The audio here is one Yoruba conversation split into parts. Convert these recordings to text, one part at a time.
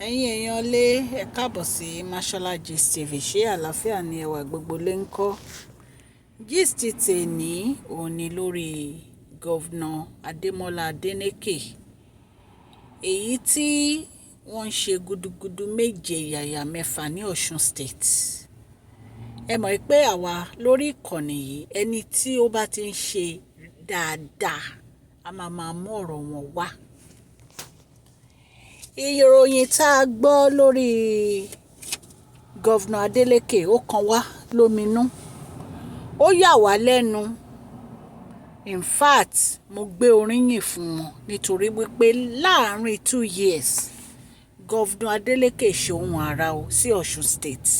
Ẹ̀yin èèyàn lé ẹ káàbọ̀ sí Mashola Gist TV. Ṣé àlàáfíà ni ẹwà gbogbo lè ń kọ́? Gist tèní òun ni lórí Govenor Ademola Adeleke, èyí tí wọ́n ń ṣe gudugudu méje yàyà mẹ́fà ní Osun States. Ẹ mọ̀ pé àwa lórí ìkànnì yìí ẹni tí ó bá ti ń ṣe dáadáa a máa mú ọ̀rọ̀ wọn wá. Ìròyìn tá a gbọ́ lórí Govenor Adeleke ó kan wá lóminú, ó yà wá lẹ́nu. In fact, mo gbé oríyìn fún wọn nítorí wípé láàárín 2 years Govenor Adeleke ṣe ohun àrà o sí Osun States.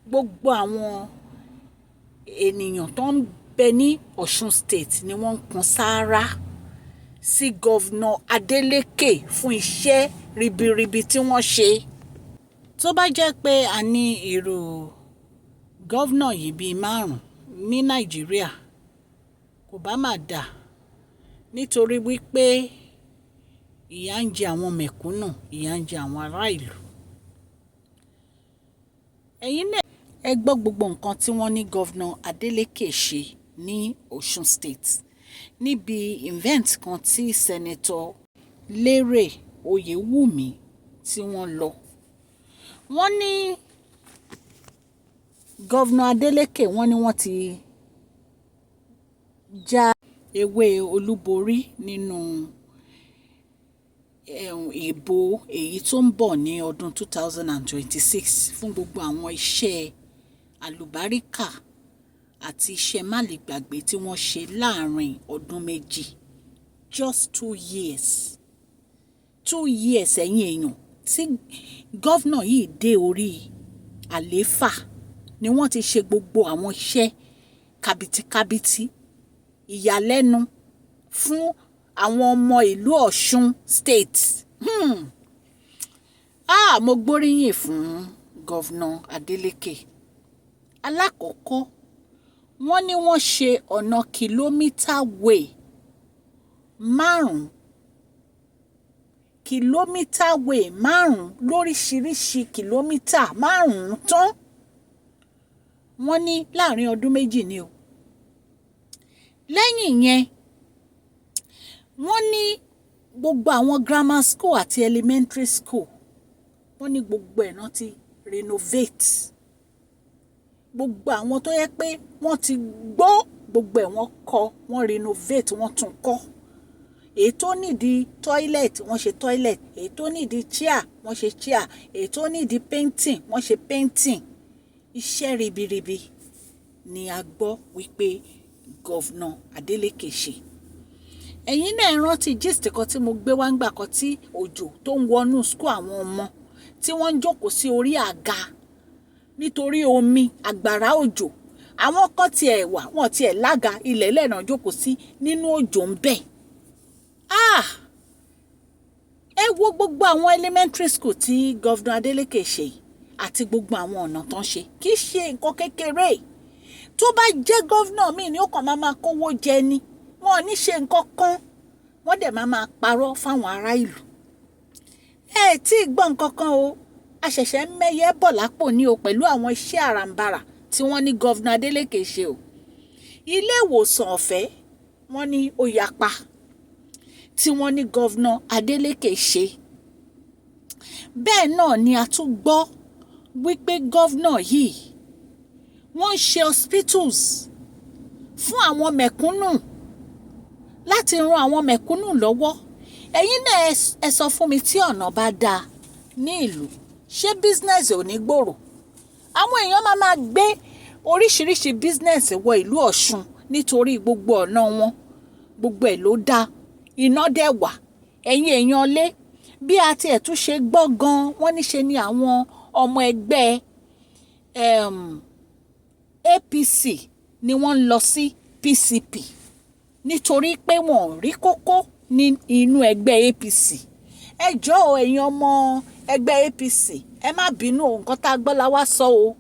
Gbogbo àwọn ènìyàn tó ń bẹ ní Osun State ni wọ́n ń kun sáárá sí Govenor Adeleke fún iṣẹ́ ribiribi tí wọ́n ṣe. Tó bá jẹ́ pé a ní irú Govenor yìí bíi 5 ní Nàìjíríà kò bá má dà, nítorí wípé ìyà ń jẹ àwọn mẹ̀kúnnù, ìyà ń jẹ àwọn ará ìlú. Ẹ̀yin náà ẹ gbọ́ gbogbo nǹkan tí wọ́n ní Govenor Adeleke ṣe ní Osun State níbi event kan tí Senator Lérè Oyèwùmí tí wọ́n lọ. Wọ́n ní Govenor Adeleke wọ́n ní wọ́n ti já ewé olúborí nínú ìbò èyí tó ń bọ̀ ní ọdún 2026 fún gbogbo àwọn iṣẹ́ àlùbáríkà àti iṣẹ́ málegbàgbé tí wọ́n ṣe láàrin ọdún méjì, just 2 years. 2 years ẹ̀yin èèyàn tí Govenor yìí dé orí àlééfà ni wọ́n ti ṣe gbogbo àwọn iṣẹ́ kàbìtìkàbìtì ìyàlẹ́nu fún àwọn ọmọ ìlú Osun State. Mo gbóríyìn fún Govenor Adeleke. Alákọ̀ọ́kọ́ wọ́n ní wọ́n ṣe ọ̀nà kìlómítà way 5 kìlómítà way 5 lóríṣiríṣi kìlómítà 5 tán. Wọ́n ní láàrin ọdún méjì ni o. Lẹ́yìn yẹn wọ́n ní gbogbo àwọn grammar school àti elementary school wọ́n ní gbogbo ẹ̀ náà ti renovate. Gbogbo àwọn tó yẹ pé wọ́n ti gbó gbogbo ẹ̀ wọ́n kọ́, wọ́n renovate, wọ́n tún kọ́. Èyí tó nídìí toilet wọ́n ṣe toilet, èyí tó nídìí chair wọ́n ṣe chair, èyí tó nídìí painting wọ́n ṣe painting. Iṣẹ́ ribiribi ni a gbọ́ wípé Govenor Adeleke ṣe. Ẹ̀yin náà rántí gist kan tí mo gbé wá ńgbà kan tí òjò tó ń wọnú school àwọn ọmọ tí wọ́n ń jókòó sí orí àga nítorí omi àgbàrá òjò. Àwọn kan tiẹ̀ wà wọ́n tiẹ̀ lága ilẹ̀ lẹ́nà jókòó sí nínú òjò ń bẹ̀. Ẹ wo gbogbo àwọn elementary school tí Govenor Adeleke ṣe àti gbogbo àwọn ọ̀nà tán ṣe kì í ṣe nǹkan kékeré. Tó bá jẹ́ Govenor míì ni ó kàn máa kówó jẹ ni, wọn ò ní ṣe nǹkan kan, wọ́n dẹ̀ máa parọ́ fáwọn ará ìlú. Tí ì gbọ́ nǹkan kan o, àṣẹ̀ṣẹ̀ mẹ́yẹ bọ̀ lápò ní o pẹ̀lú àwọn iṣẹ́ àràǹbarà tí wọ́n ní Govenor Adeleke ṣe o. Ilé ìwòsàn ọ̀fẹ́ wọ́n ní ó yapa tí wọ́n ní Govenor Adeleke ṣe. Bẹ́ẹ̀ náà ni a tún gbọ́ wípé Govenor yìí wọ́n ń ṣe hospitals fún àwọn mẹ̀kúnnù láti ran àwọn mẹ̀kúnnù lọ́wọ́. Ẹ̀yin náà ẹ sọ fún mi tí ọ̀nà bá dáa ní ìlú, ṣé business ò ní gbòòrò? Àwọn èèyàn máa gbé oríṣiríṣi business wọ ìlú Ọ̀ṣun nítorí gbogbo ọ̀nà wọn, gbogbo ẹ̀ ló dáa, iná dẹ̀ wà. Ẹ̀yin èèyàn lé bí a tiẹ̀ tún ṣe gbọ́ gan, wọ́n níṣe ni àwọn ọmọ ẹgbẹ́ APC ni wọ́n ń lọ sí PCP nítorí pé wọ́n rí kókó ní inú ẹgbẹ́ APC. Ẹ jọ̀ọ́ ẹ̀yin ọmọ ẹgbẹ́ APC ẹ má bínú nǹkan tá a gbọ́ la wá sọ o.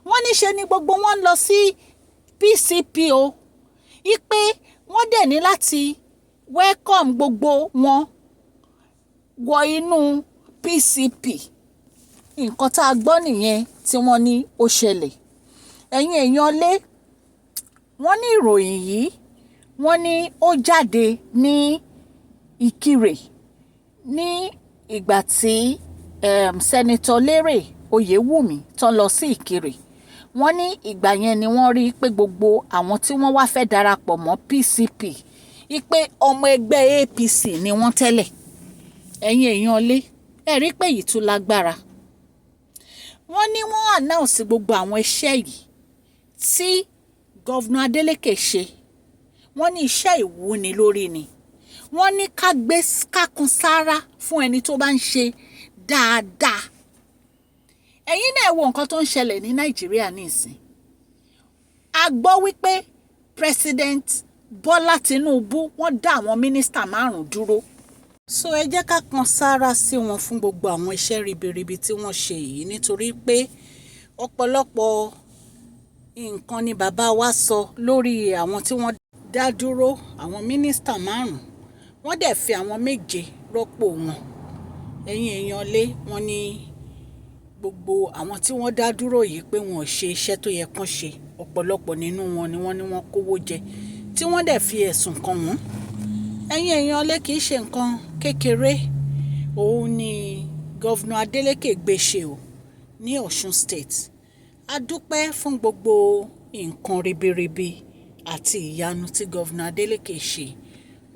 Wọ́n níṣe ni gbogbo wọn ń lọ sí PCP o, ipe wọ́n dẹ̀ ní láti welcome gbogbo wọn wọ inú PCP. Nǹkan tá a gbọ́ nìyẹn tí wọ́n ní ó ṣẹlẹ̀. Ẹ̀yin èèyàn lé, wọ́n ní ìròyìn yìí, wọ́n ní ó jáde ní Ìkirè ní ìgbà tí Sẹ́nitọ̀ Lérè Oyèwùmí tán lọ sí Ìkirè. Wọ́n ní ìgbà yẹn ni wọ́n rí pé gbogbo àwọn tí wọ́n wá fẹ́ darapọ̀ mọ́ PCP ipe ọmọ ẹgbẹ́ APC ni wọ́n tẹ́lẹ̀. Ẹ̀yin èèyàn lé, ẹ rí pé yìí tún lágbára. Wọ́n ní wọ́n announce gbogbo àwọn iṣẹ́ yìí tí Govenor Adeleke ṣe. Wọ́n ní iṣẹ́ ìwúni lórí ni. Wọ́n ní ká kan sára fún ẹni tó bá ń ṣe dáadáa. Ẹ̀yin náà wo nǹkan tó ń ṣẹlẹ̀ ní Nàìjíríà nísìn. A gbọ́ wípé President Bọ́lá Tinubu wọ́n dá àwọn mínísítà 5 dúró. So ẹ jẹ́ ká kan sára sí wọn fún gbogbo àwọn iṣẹ́ ribiribi tí wọ́n ṣe yìí, nítorí pé ọ̀pọ̀lọpọ̀ nǹkan ni bàbá wa sọ lórí àwọn tí wọ́n dá dúró, àwọn mínísítà 5. Wọ́n dẹ̀ fi àwọn 7 rọ́pò wọn. Ẹ̀yin èèyàn lé, wọ́n ní gbogbo àwọn tí wọ́n dá dúró yìí pé wọn ò ṣe iṣẹ́ tó yẹ kán ṣe. Ọ̀pọ̀lọpọ̀ nínú wọn ni wọ́n kówó jẹ, tí wọ́n dẹ̀ fi ẹ̀sùn kàn wọ́n. Ẹ̀yin èèyàn lé, kìí ṣe nǹkan kékeré. Òun ni Govenor Adeleke gbé ṣe o ní Osun States. A dúpẹ́ fún gbogbo nǹkan ribiribi àti ìyanu tí Govenor Adeleke ṣe.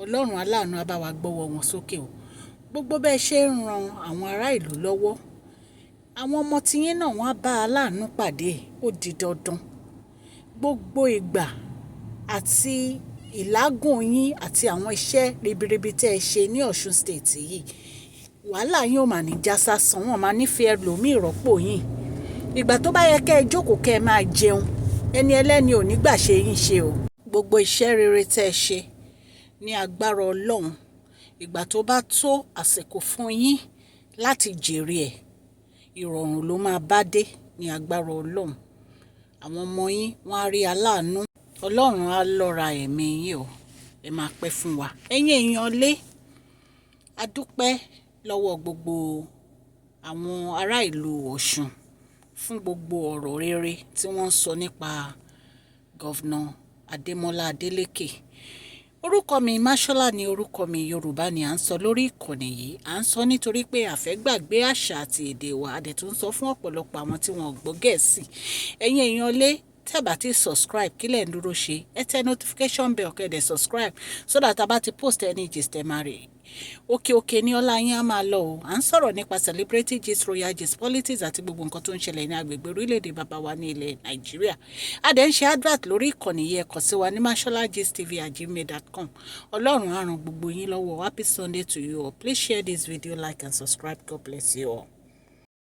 Ọlọ́run aláàánú á bá wa gbọ́wọ́ wọn sókè o. Gbogbo bẹ́ẹ̀ ṣe ń ran àwọn ará ìlú lọ́wọ́, àwọn ọmọ tiyín náà wọ́n á bá aláàánú pàdé. Ó di dandan. Gbogbo ìgbà àti ìlágùn yín àti àwọn iṣẹ́ ribiribi tẹ́ ẹ ṣe ní Osun State yìí, wàhálà yín ò mà ní já sásán. Wọ́n máa nífẹ̀ẹ́ ẹlòmíì rọ́pò yín. Ìgbà tó bá yẹ kẹ́ ẹ jókòó kẹ́ ẹ máa jẹun, ẹni ẹlẹ́ni ò ní gbà ṣe yín ṣe o. Gbogbo iṣẹ́ rere tẹ́ ẹ ṣe ní agbára Ọlọ́run, ìgbà tó bá tó àsìkò fún yín láti jèrè ẹ̀, ìrọ̀rùn ló máa bá dé ní agbára Ọlọ́run. Àwọn ọmọ yín wọ́n á rí aláàánú. Ọlọ́run á lọ́ra ẹ̀mí yín o. Ẹ máa pẹ́ fún wa. Ẹ̀yin èèyàn lé, a dúpẹ́ lọ́wọ́ gbogbo àwọn ará ìlú Ọ̀ṣun fún gbogbo ọ̀rọ̀ rere tí wọ́n sọ nípa Govenor Ademola Adeleke. Orúkọ mi Máṣọ́lá ni orúkọ mi, Yorùbá ni à ń sọ lórí ìkànnì yìí. À ń sọ nítorí pé a fẹ́ gbàgbé àṣà àti èdè wa. A dẹ̀ tún sọ fún ọ̀pọ̀lọpọ̀ àwọn tí wọn ò gbọ́ Gẹ̀ẹ́sì. Ẹ̀yin èèyàn lé, tẹ́ bá ti subscribe, kí lẹ̀ ń dúró ṣe? Ẹ tẹ notification bell kẹ́ dẹ̀ subscribe so that a bá ti post any gist ẹ máa rí. Òkè ní ọlá yín á máa lọ o. À ń sọ̀rọ̀ nípa celebrity gist, royal gist, politics àti gbogbo nǹkan tó ń ṣẹlẹ̀ ní agbègbè orílẹ̀-èdè bàbá wa ní ilẹ̀ Nàìjíríà. A dẹ̀ ń ṣe advert lórí ìkànnì yìí. Ẹ kàn sí wa ní masholagist@gmail.com. Ọlọ́run á ràn gbogbo yín lọ́wọ́. Happy Sunday to you all. Please share this video, like and subscribe. God bless you all.